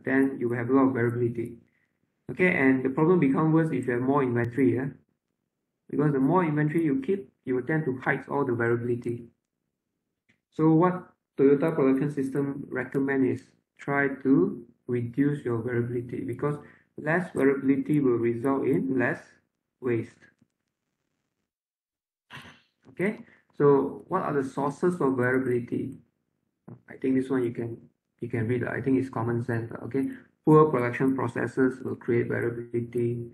then you will have a lot of variability. Okay, and the problem becomes worse if you have more inventory, yeah? Because the more inventory you keep, you will tend to hide all the variability. So what Toyota production system recommend is try to reduce your variability, because less variability will result in less waste. Okay, so what are the sources of variability? I think this one you can read. I think it's common sense. Okay, poor production processes will create variability.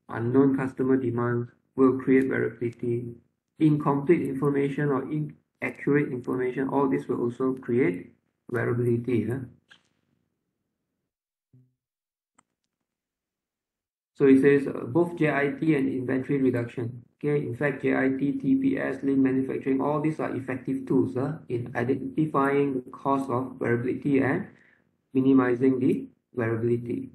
Unknown customer demands will create variability. Incomplete information or inaccurate information, all this will also create variability. Yeah? So it says both JIT and inventory reduction. Okay, in fact, JIT, TPS, lean manufacturing, all these are effective tools in identifying the cause of variability and minimizing the variability.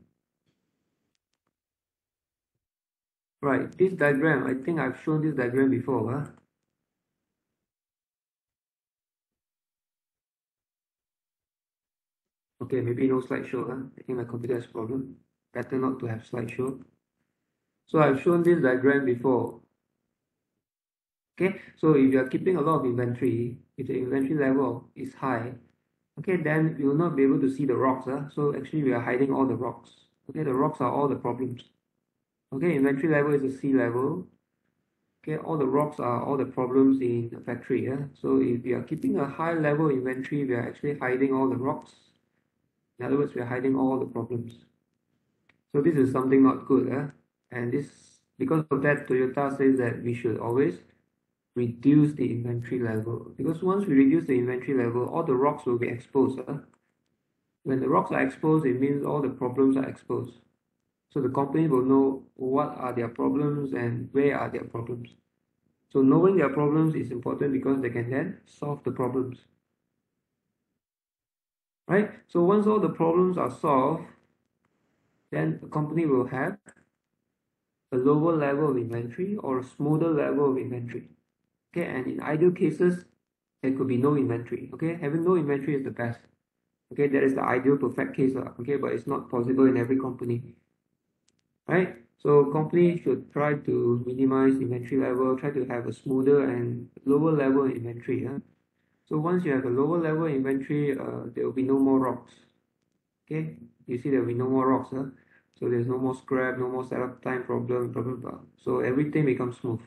Right, this diagram, I think I've shown this diagram before. Okay, maybe no slideshow. I think my computer has a problem. Better not to have slideshow. So I've shown this diagram before. Okay, so if you are keeping a lot of inventory, if the inventory level is high, okay, then you will not be able to see the rocks. So actually we are hiding all the rocks. Okay, the rocks are all the problems. Okay, inventory level is the sea level. Okay, all the rocks are all the problems in the factory. So if we are keeping a high level inventory, we are actually hiding all the rocks. In other words, we are hiding all the problems. So this is something not good. And this, because of that, Toyota says that we should always reduce the inventory level, because once we reduce the inventory level, all the rocks will be exposed. When the rocks are exposed, it means all the problems are exposed. So the company will know what are their problems and where are their problems. So knowing their problems is important because they can then solve the problems. Right? So once all the problems are solved, then the company will have a lower level of inventory or a smoother level of inventory. Okay, and in ideal cases, there could be no inventory. Okay, having no inventory is the best. Okay, that is the ideal perfect case. Okay, but it's not possible in every company. Right? So company should try to minimize inventory level, try to have a smoother and lower level inventory. So once you have a lower level inventory, there will be no more rocks. Okay, you see there will be no more rocks. So there's no more scrap, no more setup time problem, blah blah blah. So everything becomes smooth.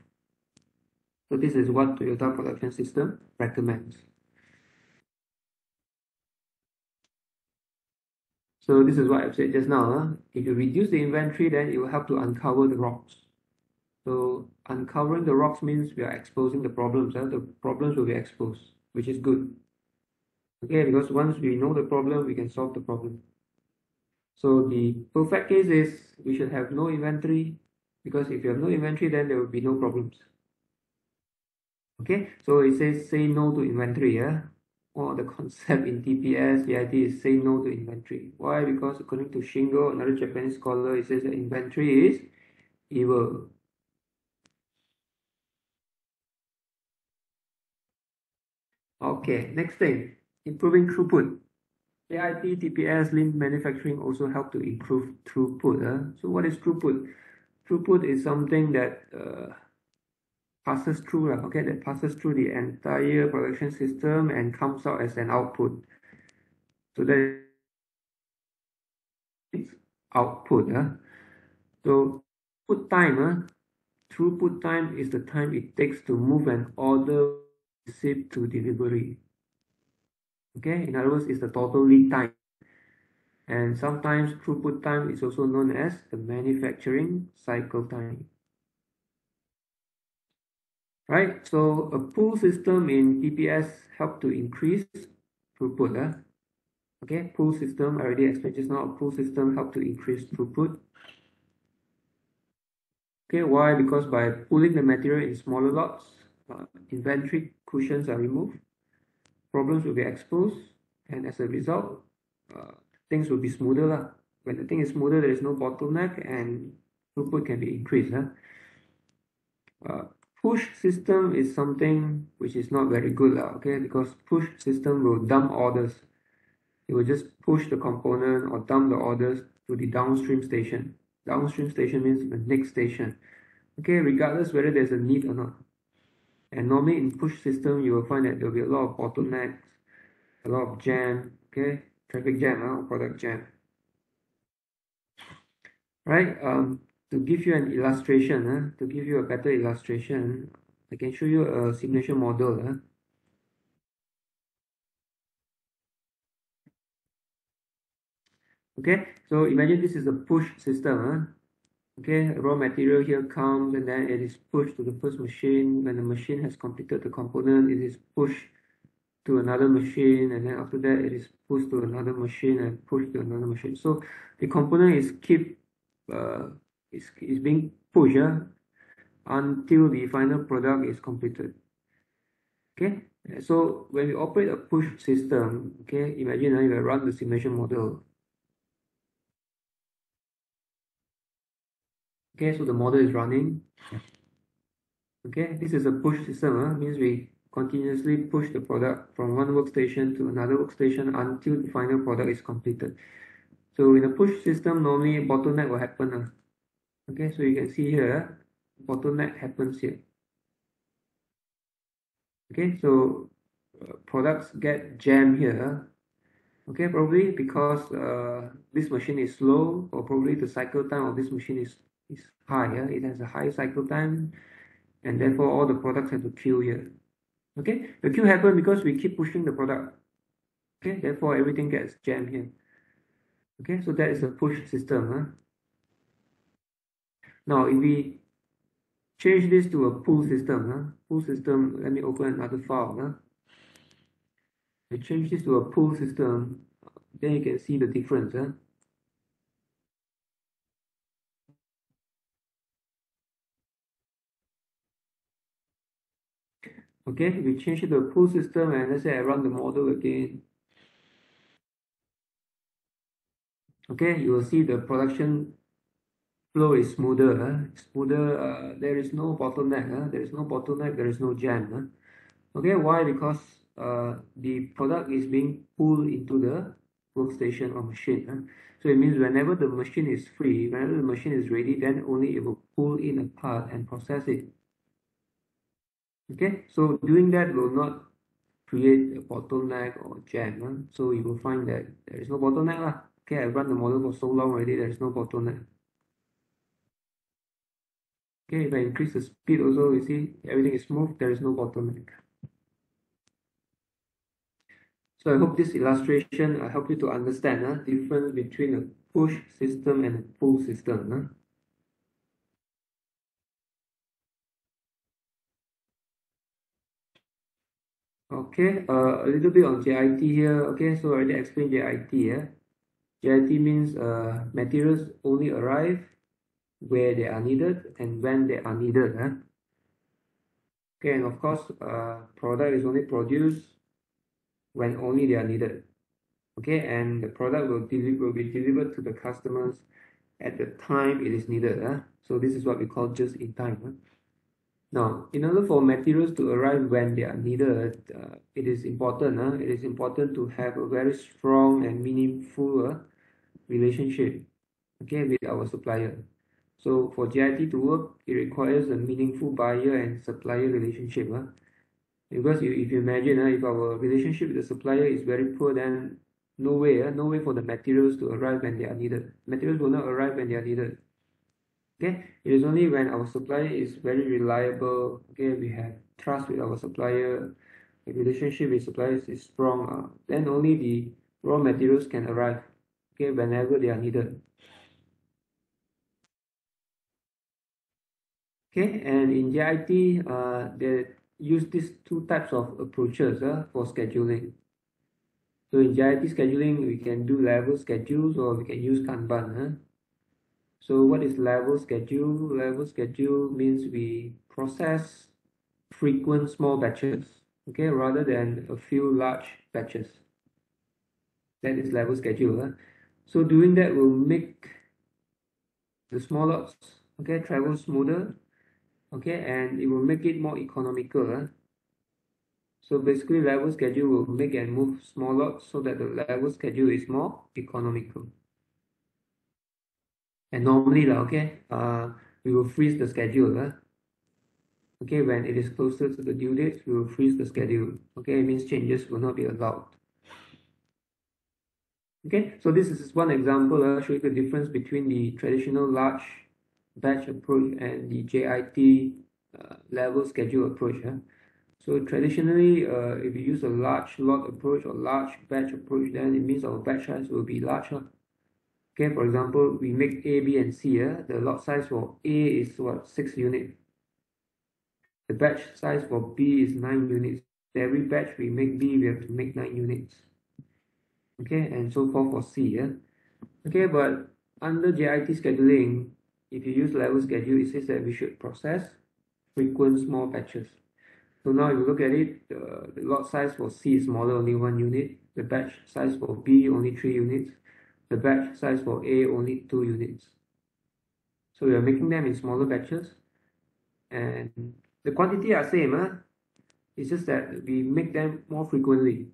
So this is what Toyota production system recommends. So this is what I've said just now. If you reduce the inventory, then it will help to uncover the rocks. So uncovering the rocks means we are exposing the problems. The problems will be exposed, which is good. Okay, because once we know the problem, we can solve the problem. So the perfect case is we should have no inventory, because if you have no inventory, then there will be no problems. Okay, so it says say no to inventory. Or the concept in TPS, the idea is say no to inventory. Why? Because according to Shingo, another Japanese scholar, it says that inventory is evil. Okay, next thing, improving throughput. AIT, TPS, lean manufacturing also help to improve throughput. So what is throughput? Throughput is something that passes through, okay, that passes through the entire production system and comes out as an output. So that is output. So throughput time, throughput time is the time it takes to move an order receipt to delivery. Okay, in other words, it's the total lead time. And sometimes throughput time is also known as the manufacturing cycle time. Right, so a pull system in PPS help to increase throughput. Okay, pull system, I already explained just now, a pull system help to increase throughput. Okay, why? Because by pulling the material in smaller lots, inventory cushions are removed, problems will be exposed, and as a result, things will be smoother. When the thing is smoother, there is no bottleneck and throughput can be increased. Push system is something which is not very good, okay, because push system will dump orders. it will just push the component or dump the orders to the downstream station. Downstream station means the next station. Okay, regardless whether there's a need or not. And normally in push system, you will find that there will be a lot of bottlenecks, a lot of jam, okay, traffic jam or product jam. Right? To give you an illustration, to give you a better illustration, I can show you a simulation model. Okay, so imagine this is a push system. Okay, raw material here comes and then it is pushed to the first machine. When the machine has completed the component, it is pushed to another machine, and then after that it is pushed to another machine and pushed to another machine. So the component is being pushed until the final product is completed. Okay, so when we operate a push system, okay, imagine you run the simulation model. Okay, so the model is running. Okay, this is a push system, means we continuously push the product from one workstation to another workstation until the final product is completed. So in a push system, normally bottleneck will happen. Okay, so you can see here, bottleneck happens here. Okay, so products get jammed here. Okay, probably because this machine is slow, or probably the cycle time of this machine is higher. It has a high cycle time, and therefore all the products have to queue here. Okay, the queue happens because we keep pushing the product. Okay, therefore everything gets jammed here. Okay, so that is a push system. Now, if we change this to a pull system, let me open another file. We change this to a pull system, then you can see the difference. Okay, we change it to a pull system, and let's say I run the model again. Okay, you will see the production flow is smoother. There is no bottleneck. There is no bottleneck. There is no jam. Okay, why? Because the product is being pulled into the workstation or machine. So it means whenever the machine is free, whenever the machine is ready, then only it will pull in a part and process it. Okay, so doing that will not create a bottleneck or jam. So you will find that there is no bottleneck. Okay, I've run the model for so long already, there is no bottleneck. Okay, if I increase the speed also, you see everything is smooth, there is no bottleneck. So I hope this illustration help you to understand the difference between a push system and a pull system. Okay, a little bit on JIT here. Okay, so I already explained JIT. JIT means materials only arrive where they are needed and when they are needed. Okay, and of course, product is only produced when only they are needed. Okay, and the product will be delivered to the customers at the time it is needed. So this is what we call just in time. Now, in order for materials to arrive when they are needed, it is important. It is important to have a very strong and meaningful relationship, okay, with our supplier. So for GIT to work, it requires a meaningful buyer and supplier relationship. Because if you imagine, if our relationship with the supplier is very poor, then no way for the materials to arrive when they are needed. Materials will not arrive when they are needed. Okay, it is only when our supplier is very reliable, okay, we have trust with our supplier, the relationship with suppliers is strong, then only the raw materials can arrive, okay, whenever they are needed. Okay, and in JIT, they use these two types of approaches for scheduling. So in JIT scheduling, we can do level schedules or we can use Kanban. So what is level schedule? Level schedule means we process frequent small batches, okay, rather than a few large batches. That is level schedule. So doing that will make the small lots, okay, travel smoother, okay, and it will make it more economical. So basically, level schedule will make and move small lots so that the level schedule is more economical. And normally, we will freeze the schedule. Okay, when it is closer to the due date, we will freeze the schedule. Okay, it means changes will not be allowed. Okay, so this is one example showing the difference between the traditional large batch approach and the JIT level schedule approach. So traditionally, if you use a large lot approach or large batch approach, then it means our batch size will be larger. Okay, for example, we make A, B, and C. The lot size for A is what, 6 units. The batch size for B is 9 units. Every batch we make B, we have to make 9 units. Okay, and so forth for C. Okay, but under JIT scheduling, if you use level schedule, it says that we should process frequent small batches. So now if you look at it, the lot size for C is smaller, only 1 unit. The batch size for B, only 3 units. The batch size for A, only 2 units. So we are making them in smaller batches. And the quantity are same. It's just that we make them more frequently.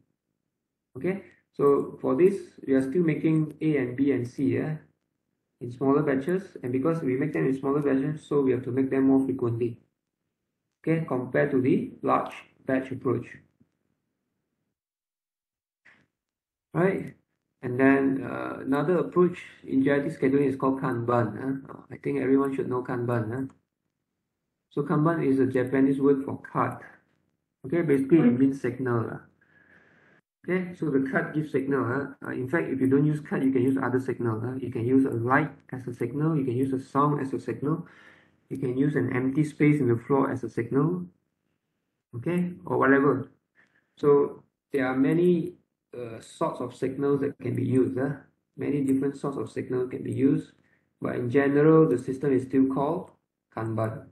Okay, so for this, we are still making A and B and C in smaller batches. And because we make them in smaller batches, so we have to make them more frequently. Okay, compared to the large batch approach. Right? And then another approach in JIT scheduling is called Kanban. I think everyone should know Kanban. So Kanban is a Japanese word for cut. Okay, basically it means signal. Okay, so the cut gives signal. In fact, if you don't use cut, you can use other signal. You can use a light as a signal. You can use a sound as a signal. You can use an empty space in the floor as a signal. Okay, or whatever. So there are many sorts of signals that can be used. Many different sorts of signals can be used, but in general, the system is still called Kanban.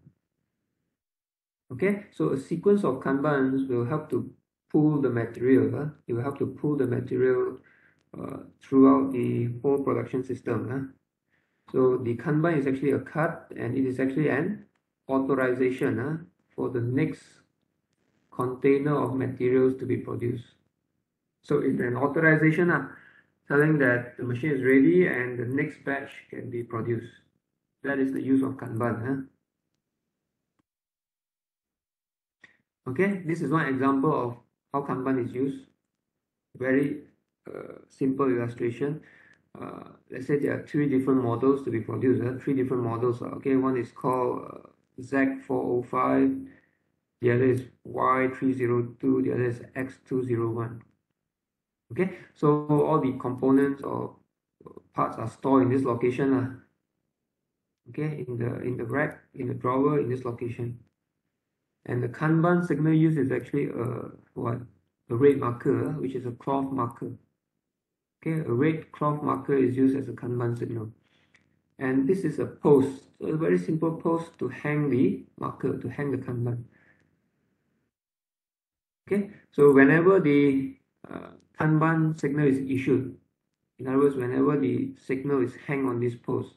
Okay, so a sequence of Kanbans will help to pull the material. It will help to pull the material throughout the whole production system. So the Kanban is actually a cut, and it is actually an authorization for the next container of materials to be produced. So it's an authorization telling that the machine is ready and the next batch can be produced. That is the use of Kanban. Okay, this is one example of how Kanban is used. Very simple illustration. Let's say there are 3 different models to be produced. 3 different models. Okay, one is called Z405, the other is Y302, the other is X201. Okay, so all the components or parts are stored in this location. Okay, in the rack, in the drawer, in this location. And the Kanban signal used is actually a red marker, which is a cloth marker. Okay, a red cloth marker is used as a Kanban signal. And this is a post, a very simple post to hang the marker, to hang the Kanban. Okay, so whenever the Kanban signal is issued, in other words, whenever the signal is hang on this post,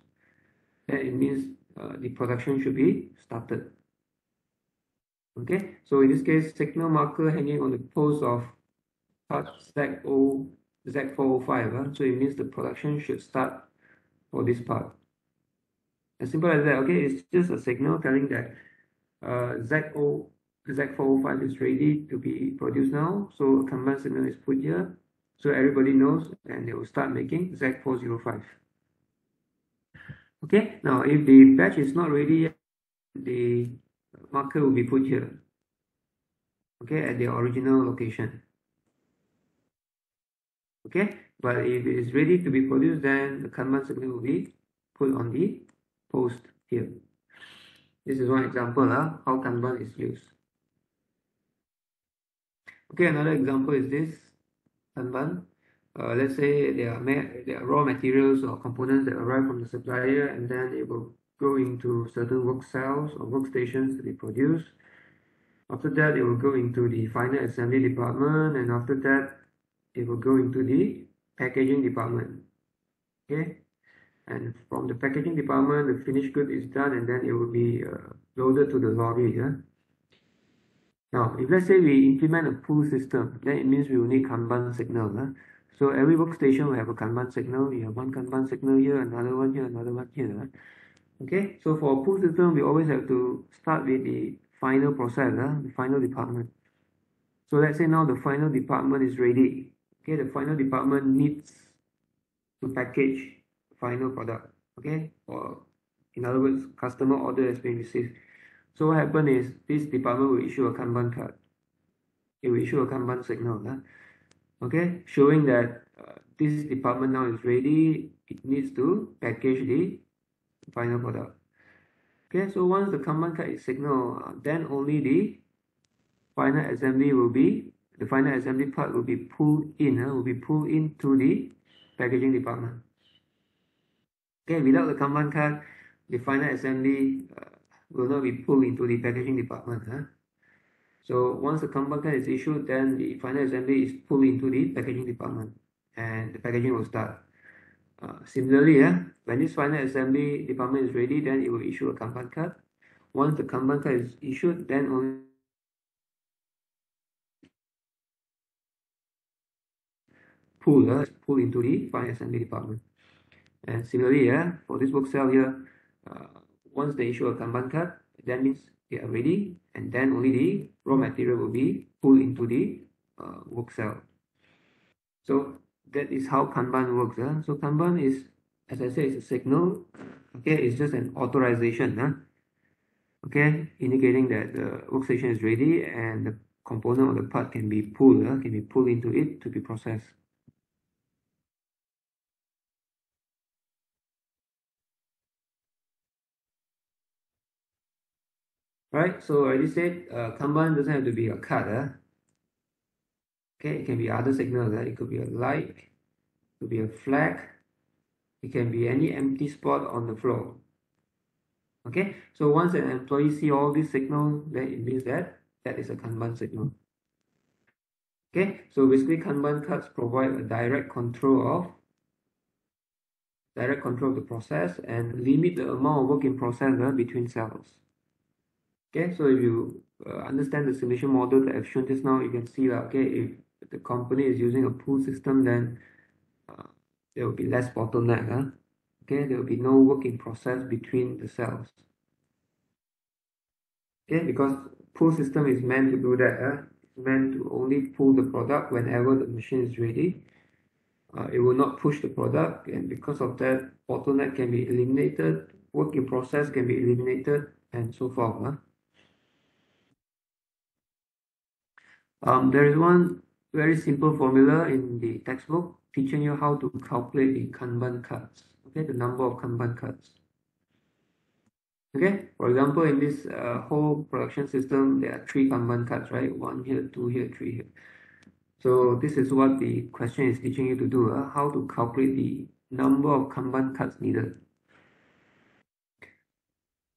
then it means the production should be started. Okay, so in this case, signal marker hanging on the post of part Z405, so it means the production should start for this part. As simple as that. Okay, it's just a signal telling that Z405 is ready to be produced now. So a Kanban signal is put here, so everybody knows, and they will start making Z405. Okay, now if the batch is not ready yet, the marker will be put here. Okay, at the original location. Okay, but if it is ready to be produced, then the Kanban signal will be put on the post here. This is one example how Kanban is used. Okay, another example is this Kanban. Let's say there are raw materials or components that arrive from the supplier, and then it will go into certain work cells or workstations to be produced. After that, it will go into the final assembly department, and after that, it will go into the packaging department. Okay, and from the packaging department, the finished good is done, and then it will be loaded to the lorry. Now, if let's say we implement a pull system, then it means we will need Kanban signal. So every workstation will have a Kanban signal. You have one Kanban signal here, another one here, another one here. Okay, so for a pull system, we always have to start with the final process, the final department. So let's say now the final department is ready. Okay, the final department needs to package the final product. Okay, or in other words, customer order has been received. So what happens is this department will issue a Kanban card. It will issue a Kanban signal. Okay, showing that this department now is ready. It needs to package the final product. Okay, so once the Kanban card is signaled, then only the final assembly will be the final assembly part will be pulled into the packaging department. Okay, without the Kanban card, the final assembly will not be pulled into the packaging department. So once the Kanban card is issued, then the final assembly is pulled into the packaging department, and the packaging will start. Similarly, when this final assembly department is ready, then it will issue a Kanban card. Once the Kanban card is issued, then only pull into the final assembly department. And similarly, for this work cell here, once they issue a Kanban card, that means they are ready, and then only the raw material will be pulled into the work cell. So that is how Kanban works. So Kanban is, as I said, it's a signal. Okay, it's just an authorization. Okay, indicating that the workstation is ready and the component or the part can be pulled, into it to be processed. Right, so I already said Kanban doesn't have to be a card. Okay, it can be other signals. It could be a light, it could be a flag, it can be any empty spot on the floor. Okay, so once an employee see all these signals, then it means that that is a Kanban signal. Okay, so basically Kanban cards provide a direct control of the process and limit the amount of work in process between cells. Okay, so if you understand the simulation model that I've shown just now, you can see that, okay, if the company is using a pull system, then there will be less bottleneck. Okay, there will be no work in process between the cells. Okay, because pull system is meant to do that. It's meant to only pull the product whenever the machine is ready. It will not push the product, and because of that, bottleneck can be eliminated, work in process can be eliminated, and so forth. There is one very simple formula in the textbook teaching you how to calculate the Kanban cards. Okay, the number of Kanban cards. Okay, for example, in this whole production system, there are 3 Kanban cards, right? 1 here, 2 here, 3 here. So this is what the question is teaching you to do, how to calculate the number of Kanban cards needed.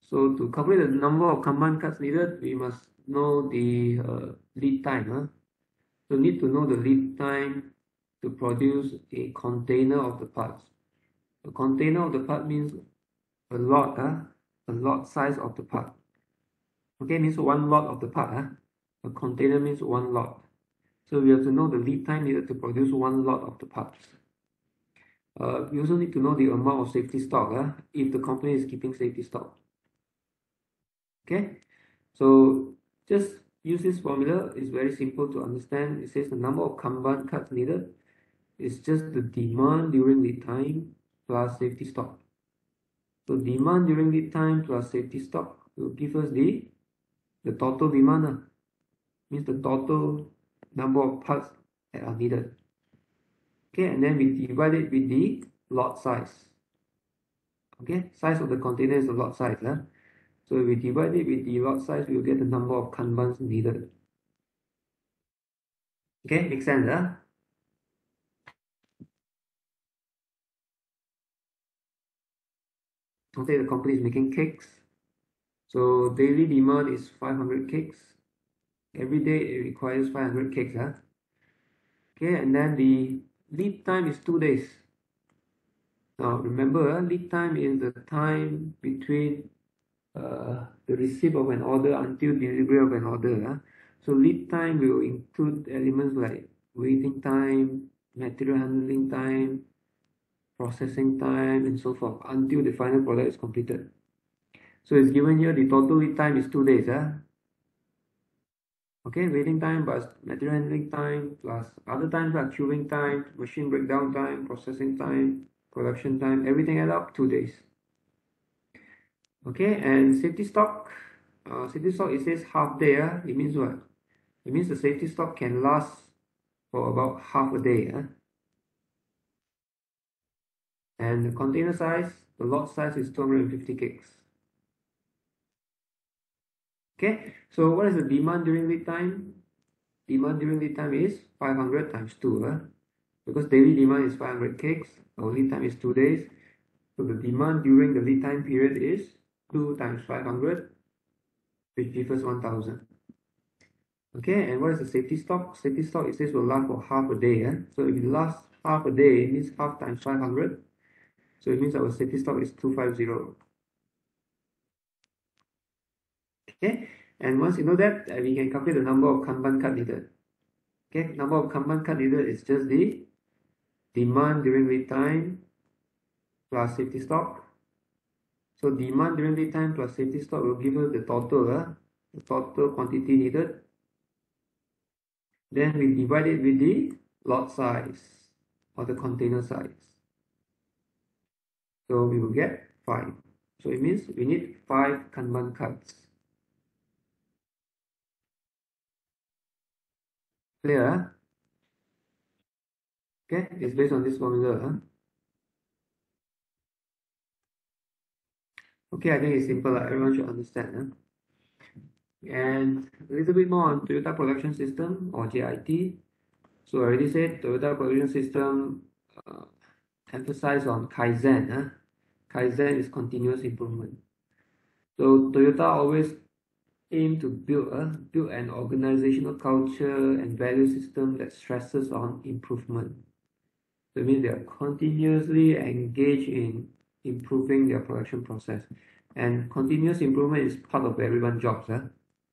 So to calculate the number of Kanban cards needed, we must know the lead time. So need to know the lead time to produce a container of the parts. A container of the part means a lot size of the part. Okay, means one lot of the part. A container means one lot. So we have to know the lead time needed to produce one lot of the parts. We also need to know the amount of safety stock if the company is keeping safety stock. Okay, so just use this formula. It's very simple to understand. It says the number of Kanban cards needed is just the demand during lead time plus safety stock. So demand during lead time plus safety stock will give us the total demand. Means the total number of parts that are needed. Okay, and then we divide it with the lot size. Okay, size of the container is the lot size. So if we divide it with the lot size, we will get the number of Kanbans needed. Okay, makes sense. Okay, the company is making cakes. So daily demand is 500 cakes. Every day it requires 500 cakes. Okay, and then the lead time is 2 days. Now remember, lead time is the time between the receipt of an order until delivery of an order. So lead time will include elements like waiting time, material handling time, processing time, and so forth until the final product is completed. So it's given here the total lead time is 2 days. Okay, waiting time plus material handling time plus other times like queuing time, machine breakdown time, processing time, production time, everything add up 2 days. Okay, and safety stock. Safety stock, it says half day. It means what? It means the safety stock can last for about half a day. And the container size, the lot size is 250 gigs. Okay, so what is the demand during lead time? Demand during lead time is 500 times 2. Because daily demand is 500 gigs, our lead time is 2 days. So the demand during the lead time period is 2 times 500, which gives us 1000. Okay, and what is the safety stock? Safety stock, it says will last for half a day. So if it lasts half a day, it means half times 500. So it means our safety stock is 250. Okay, and once you know that, we can calculate the number of Kanban card needed. Okay, number of Kanban card needed is just the demand during lead time plus safety stock. So demand during lead time plus safety stock will give us the total quantity needed. Then we divide it with the lot size or the container size. So we will get 5. So it means we need 5 Kanban cards. Clear? Okay, it's based on this formula. Okay, I think it's simple. Everyone should understand. And a little bit more on Toyota Production System or JIT. So I already said Toyota Production System emphasize on Kaizen. Kaizen is continuous improvement. So Toyota always aim to build an organizational culture and value system that stresses on improvement. So it means they are continuously engaged in improving their production process. And continuous improvement is part of everyone's jobs,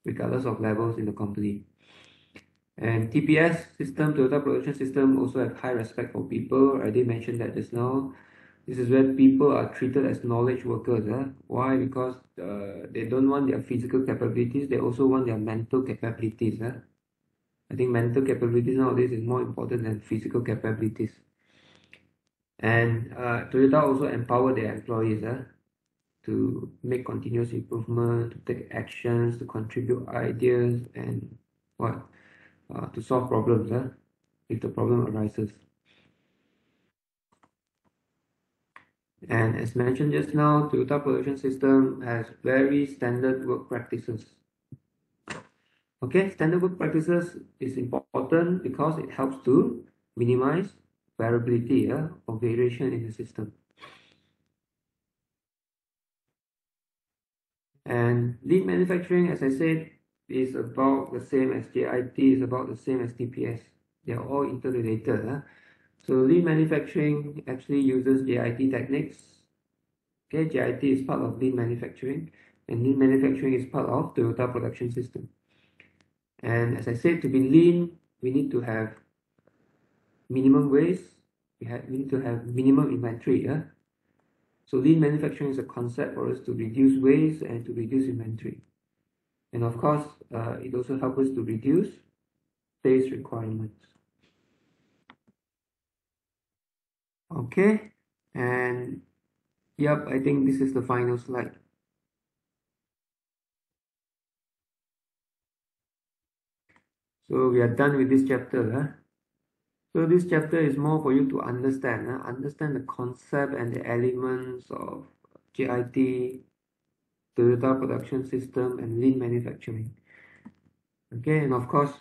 regardless of levels in the company. And TPS system, Toyota Production System, also have high respect for people. I did mention that just now. This is where people are treated as knowledge workers. Why? Because they don't want their physical capabilities, they also want their mental capabilities. I think mental capabilities nowadays is more important than physical capabilities. And Toyota also empower their employees to make continuous improvement, to take actions, to contribute ideas, and to solve problems if the problem arises. And as mentioned just now, Toyota Production System has very standard work practices. Okay, standard work practices is important because it helps to minimize variability or variation in the system. And lean manufacturing, as I said, is about the same as JIT, is about the same as TPS. They are all interrelated. So lean manufacturing actually uses JIT techniques. Okay, JIT is part of lean manufacturing, and lean manufacturing is part of Toyota Production System. And as I said, to be lean, we need to have minimum waste. We need to have minimum inventory. So lean manufacturing is a concept for us to reduce waste and to reduce inventory. And of course, it also helps us to reduce space requirements. Okay, and yep, I think this is the final slide. So we are done with this chapter. So this chapter is more for you to understand the concept and the elements of JIT, Toyota Production System, and lean manufacturing. Okay, and of course,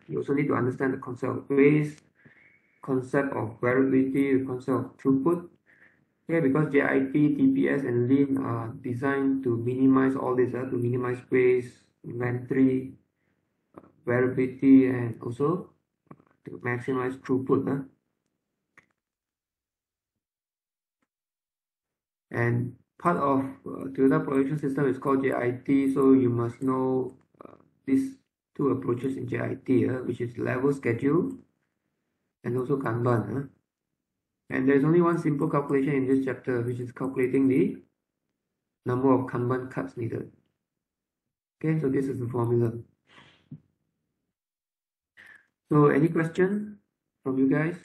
you also need to understand the concept of waste, concept of variability, the concept of throughput. Okay, because JIT, TPS, and lean are designed to minimize all this, to minimize waste, inventory, variability, and also to maximize throughput. And part of Toyota Production System is called JIT, so you must know this two approaches in JIT, which is level schedule and also Kanban. And there's only one simple calculation in this chapter, which is calculating the number of Kanban cuts needed. Okay, so this is the formula. So any question from you guys?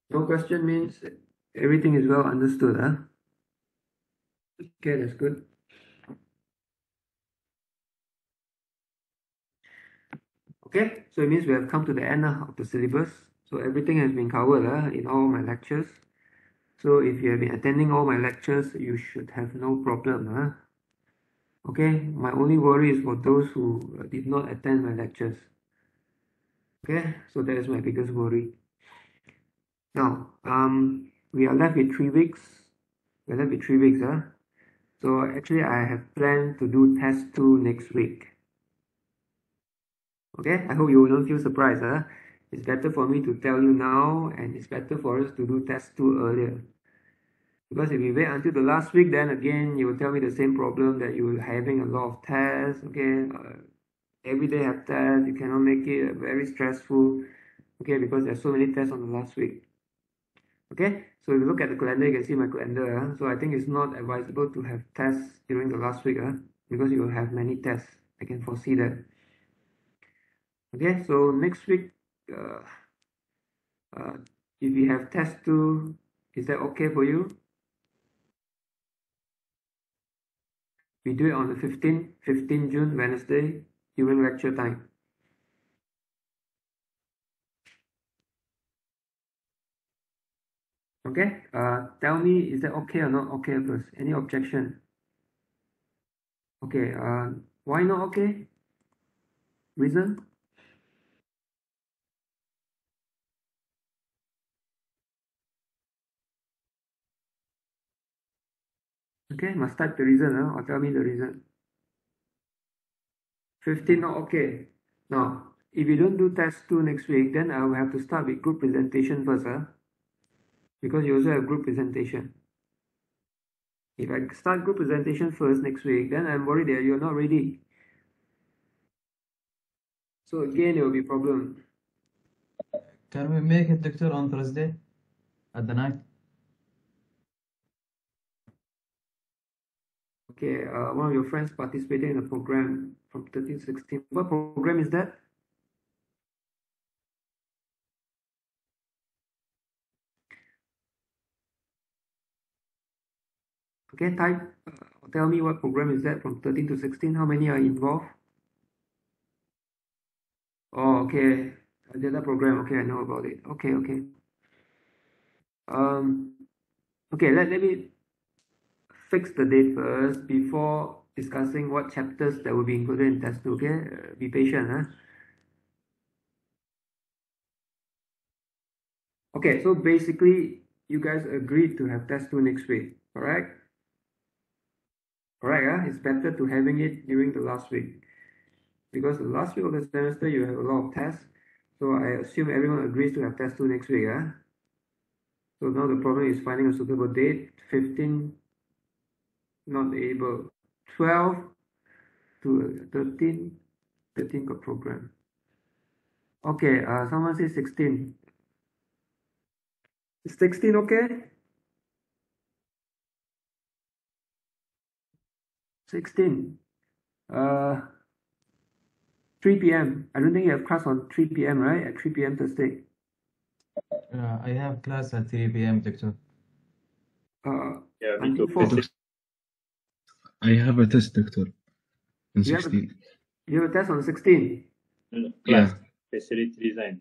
No question means everything is well understood, huh? Okay, that's good. Okay, so it means we have come to the end of the syllabus. So everything has been covered in all my lectures. So if you have been attending all my lectures, you should have no problem. Okay, my only worry is for those who did not attend my lectures. Okay, so that is my biggest worry. Now, we are left with 3 weeks. We're left with 3 weeks. So actually, I have planned to do test 2 next week. Okay, I hope you don't feel surprised. It's better for me to tell you now, and it's better for us to do test 2 earlier. Because if we wait until the last week, then again, you will tell me the same problem that you are having a lot of tests. Okay, every day have tests, you cannot make it very stressful. Okay, because there's so many tests on the last week. Okay, so if you look at the calendar, you can see my calendar. So I think it's not advisable to have tests during the last week, because you will have many tests. I can foresee that. Okay, so next week, uh, if we have test 2, is that okay for you? We do it on the 15 June, Wednesday, during lecture time. Okay, tell me, is that okay or not okay first? Any objection? Okay, why not okay? Reason? Okay, must type the reason, or tell me the reason. 15 not okay. Now, if you don't do test 2 next week, then I will have to start with group presentation first, because you also have group presentation. If I start group presentation first next week, then I'm worried that you're not ready. So again, there will be problem. Can we make it, Doctor, on Thursday at the night? Okay, one of your friends participating in a program from 1316. What program is that? Okay, type. Tell me what program is that from 13 to 16. How many are involved? Oh, okay. Data program. Okay, I know about it. Okay, okay. Okay, let me fix the date first before discussing what chapters that will be included in test 2. Okay, be patient, Okay, so basically, you guys agreed to have test 2 next week, correct? Correct, It's better to having it during the last week, because the last week of the semester you have a lot of tests. So I assume everyone agrees to have test 2 next week, So now the problem is finding a suitable date. 15, not able. 12 to 13, 13 got program. Okay, someone says 16. Is 16 okay? 16. 3 p.m. I don't think you have class on 3 p.m., right? At 3 p.m. Thursday. I have class at 3 p.m., Doctor. Yeah, me Until too. 4. I have a test, Doctor, on You have 16. You have a test on 16. No, Yeah, class facility design.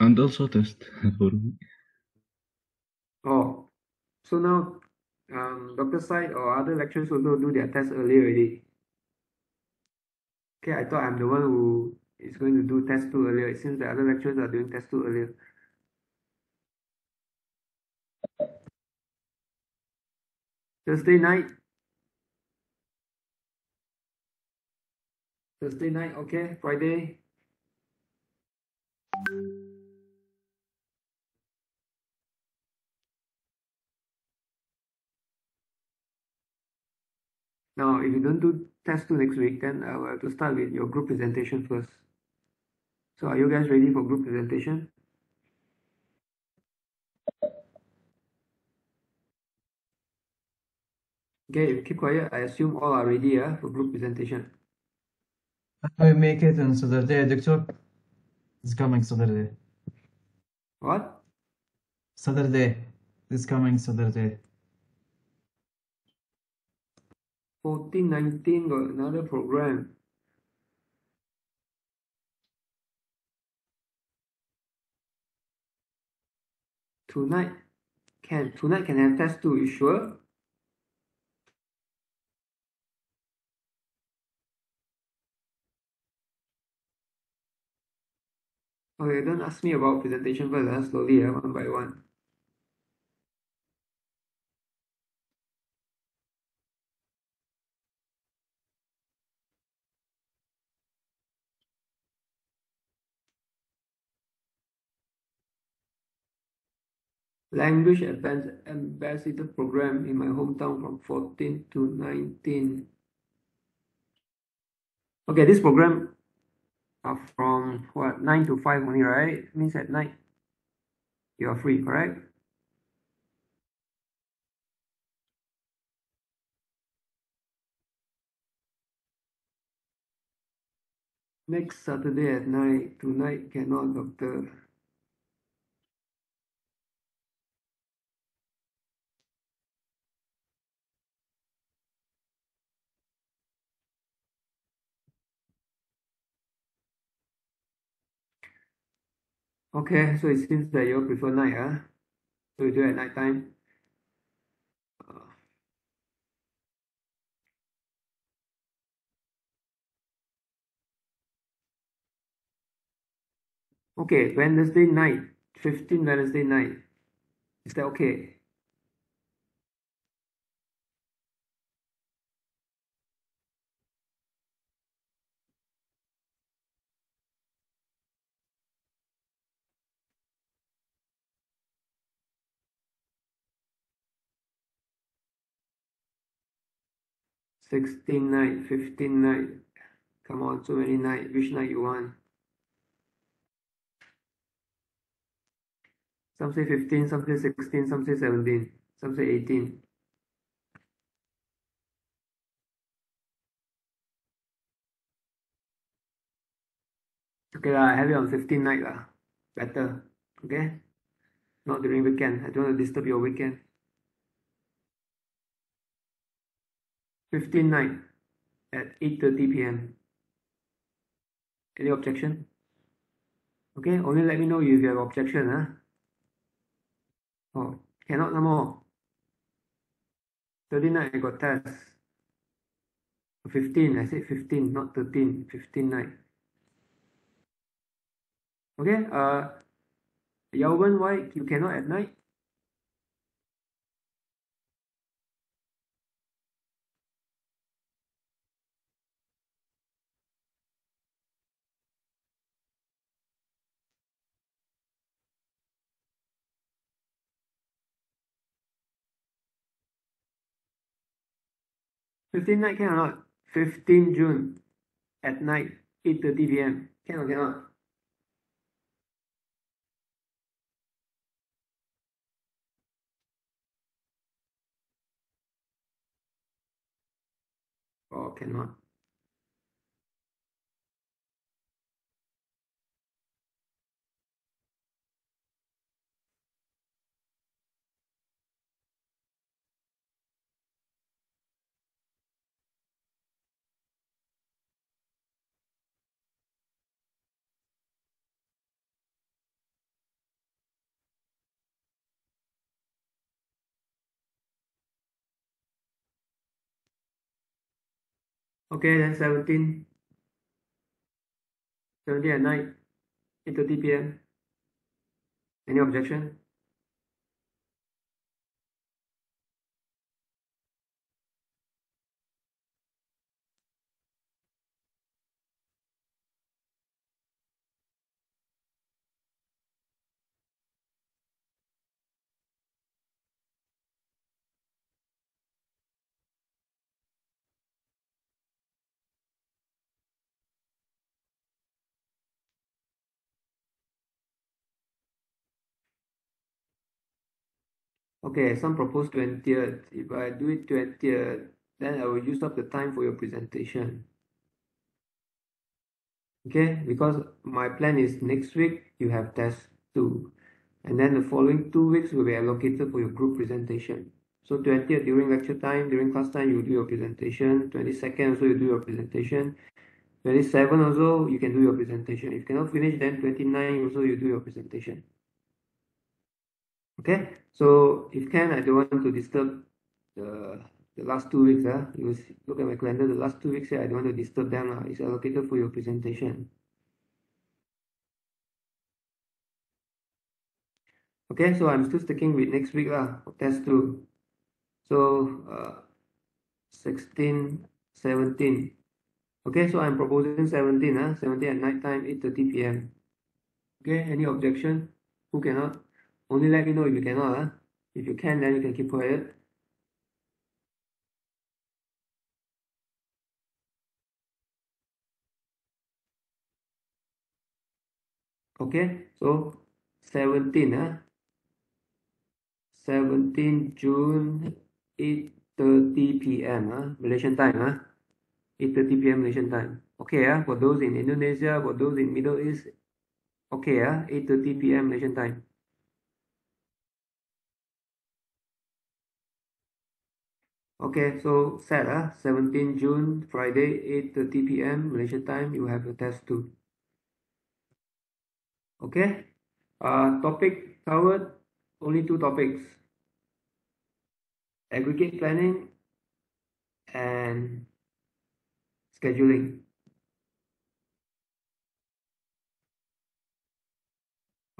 and also test for me. Oh, so now Dr. Side or other lecturers also do their test early already. Okay, I thought I'm the one who is going to do test 2 earlier. It seems the other lecturers are doing test 2 earlier. Thursday night, Thursday night, okay. Friday. Now, if you don't do test 2 next week, then I will have to start with your group presentation first. So are you guys ready for group presentation? Okay, keep quiet. I assume all are ready for group presentation. Can we make it on Saturday, Doctor? This coming Saturday. What? Saturday. This coming Saturday. 14, 19 got another program. Tonight can have test 2, you sure? Okay, don't ask me about presentation first, slowly, one by one. Language ambassador program in my hometown from 14 to 19. Okay, this program are from what 9 to 5 only, right? Means at night you are free, correct? Next Saturday at night. Tonight cannot, doctor. Okay, so it seems that you all prefer night, so you do it at night time. Okay, Wednesday night, 15 Wednesday night. Is that okay? Sixteen night, 15 night. Come on, so many night. Which night you want? Some say 15, some say 16, some say 17, some say 18. Okay lah, I have it on 15 night lah. Better. Okay? Not during weekend. I don't want to disturb your weekend. 15 night at 8:30 p.m. Any objection? Okay, only let me know if you have objection, Oh, cannot no more. 30 night I got test. 15, I said 15, not 13. 15 night. Okay, Yauwen, why you cannot at night? Fifteen night can or not? 15 June at night, 8:30 p.m. Can or cannot? Or cannot? Okay, then 17. 17 at night, 8:30 p.m. Any objection? Okay, some propose 20th. If I do it 20th, then I will use up the time for your presentation. Okay, because my plan is next week you have test 2, and then the following 2 weeks will be allocated for your group presentation. So 20th during lecture time, during class time, you do your presentation. 22nd also you do your presentation. 27 also you can do your presentation. If you cannot finish, then 29 also you do your presentation. Okay, so if can, I don't want to disturb the last 2 weeks. You look at my calendar, the last 2 weeks here, I don't want to disturb them. It's allocated for your presentation. Okay, so I'm still sticking with next week for test 2. So 16, 17. Okay, so I'm proposing 17, 17 at night time, 8:30 p.m. Okay, any objection? Who cannot? Only let me know if you cannot. If you can, then you can keep quiet. Okay, so 17, 17 June, 8:30 p.m. Malaysian time, 8:30 p.m. Malaysian time. Okay, for those in Indonesia, for those in Middle East, okay, 8:30 p.m. Malaysian time. Okay, so set 17 June, Friday, 8:30 p.m. Malaysian time, you have your test 2. Okay, topic covered, only 2 topics. Aggregate planning and scheduling.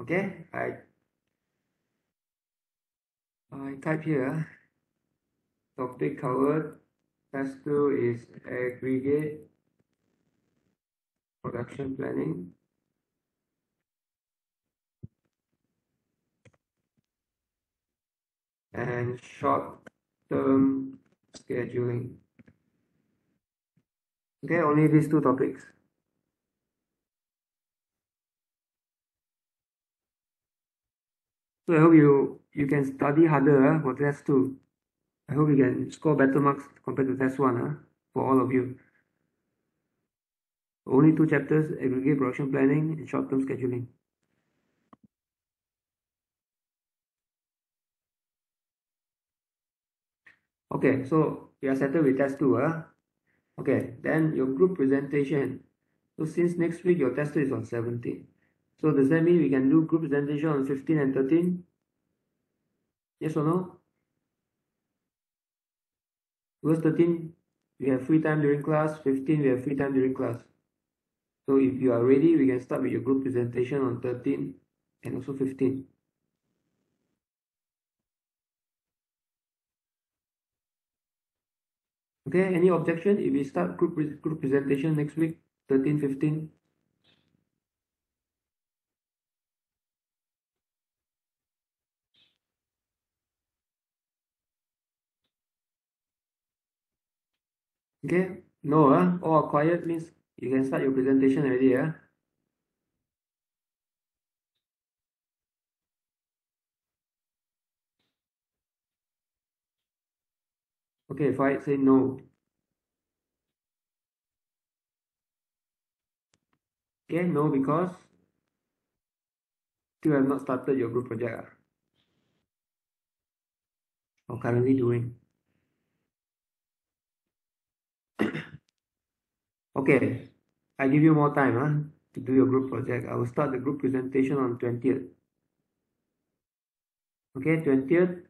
Okay, I type here, topic covered, test 2 is aggregate production planning and short-term scheduling. Okay, only these 2 topics. So I hope you can study harder for test 2. I hope you can score better marks compared to test 1 for all of you. Only 2 chapters, aggregate production planning and short-term scheduling. Okay, so we are settled with test 2. Okay, then your group presentation. So since next week your test 2 is on 17. So does that mean we can do group presentation on 15 and 13? Yes or no? Because 13 we have free time during class, 15 we have free time during class. So if you are ready, we can start with your group presentation on 13 and also 15. Okay, any objection if we start group presentation next week, 13, 15? Okay, no, all quiet means you can start your presentation already. Okay, if I say no. Okay, no, because still have not started your group project or currently doing. Okay, I give you more time to do your group project. I will start the group presentation on 20th. Okay, 20th,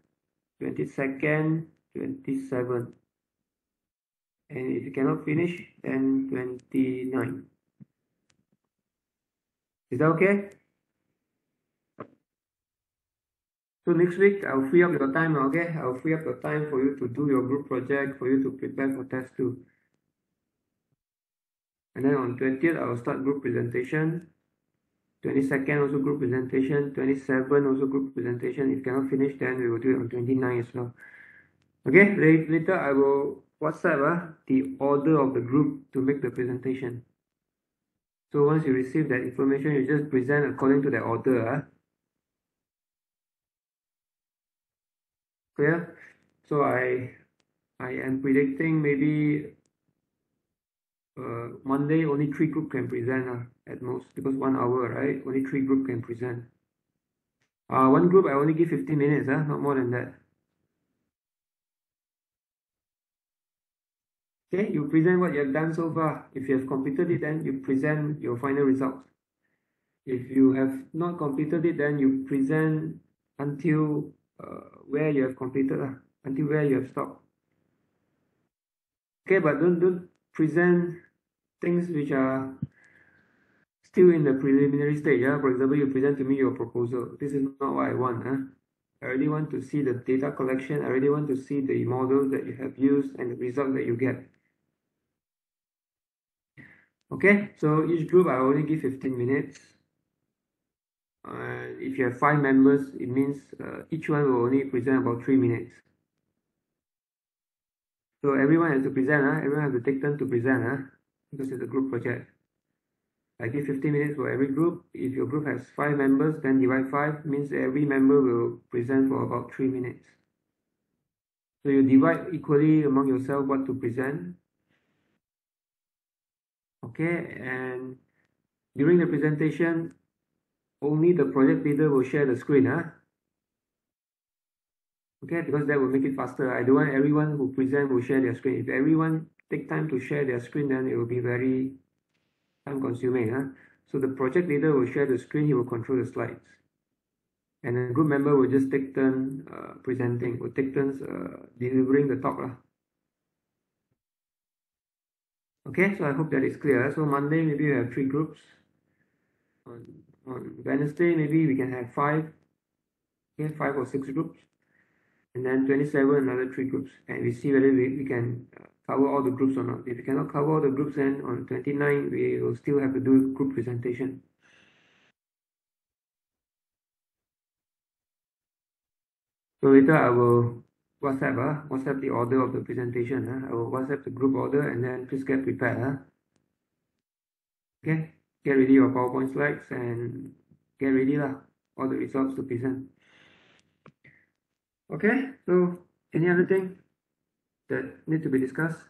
22nd, 27th. And if you cannot finish, then 29. Is that okay? So next week, I'll free up your time, okay? I'll free up your time for you to do your group project, for you to prepare for test 2. And then on 20th, I will start group presentation. 22nd also group presentation. 27 also group presentation. If cannot finish, then we will do it on 29 as well. Okay, later I will WhatsApp the order of the group to make the presentation. So once you receive that information, you just present according to that order. Clear? So I am predicting maybe Monday only 3 group can present at most, because 1 hour, right? Only 3 group can present. One group I only give 15 minutes, not more than that. Okay, you present what you have done so far. If you have completed it, then you present your final results. If you have not completed it, then you present until where you have completed, until where you have stopped. Okay, but don't present things which are still in the preliminary stage. For example, you present to me your proposal. This is not what I want. I really want to see the data collection. I really want to see the models that you have used and the results that you get. Okay, so each group I only give 15 minutes. If you have 5 members, it means each one will only present about 3 minutes. So everyone has to present, everyone has to take turn to present, because it's a group project. I give 15 minutes for every group. If your group has 5 members, then divide 5, means every member will present for about 3 minutes. So you divide equally among yourself what to present. Okay, and during the presentation, only the project leader will share the screen. Okay, because that will make it faster. I don't want everyone who present will share their screen. If everyone take time to share their screen, then it will be very time consuming. So the project leader will share the screen, he will control the slides. And a group member will just take turn presenting, will take turns delivering the talk. Okay, so I hope that is clear. So Monday, maybe we have 3 groups. On Wednesday, maybe we can have 5. Okay, 5 or 6 groups. And then 27, another 3 groups. And we see whether we can cover all the groups or not. If we cannot cover all the groups, then on 29, we will still have to do group presentation. So later I will WhatsApp the order of the presentation. I will WhatsApp the group order, and then please get prepared. Okay, get ready your PowerPoint slides and get ready all the results to present. Okay, so any other thing that need to be discussed?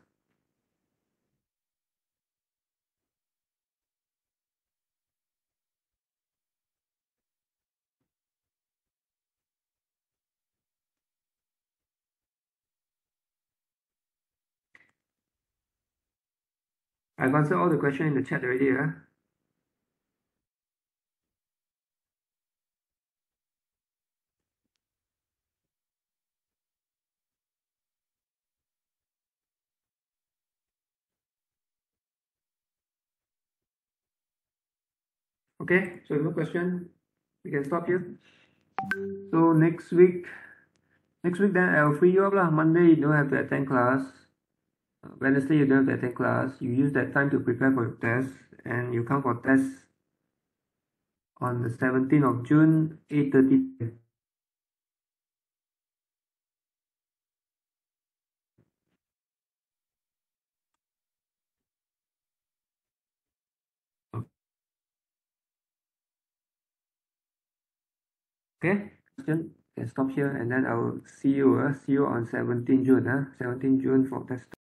I've answered all the questions in the chat already. Okay, so no question, we can stop here. So next week then I'll free you up lah. Monday you don't have to attend class. Wednesday you don't have to attend class. You use that time to prepare for your test, and you come for test on the 17th of June, 8:30. Okay, question can stop here, and then I will see you on 17 June, 17 June for test.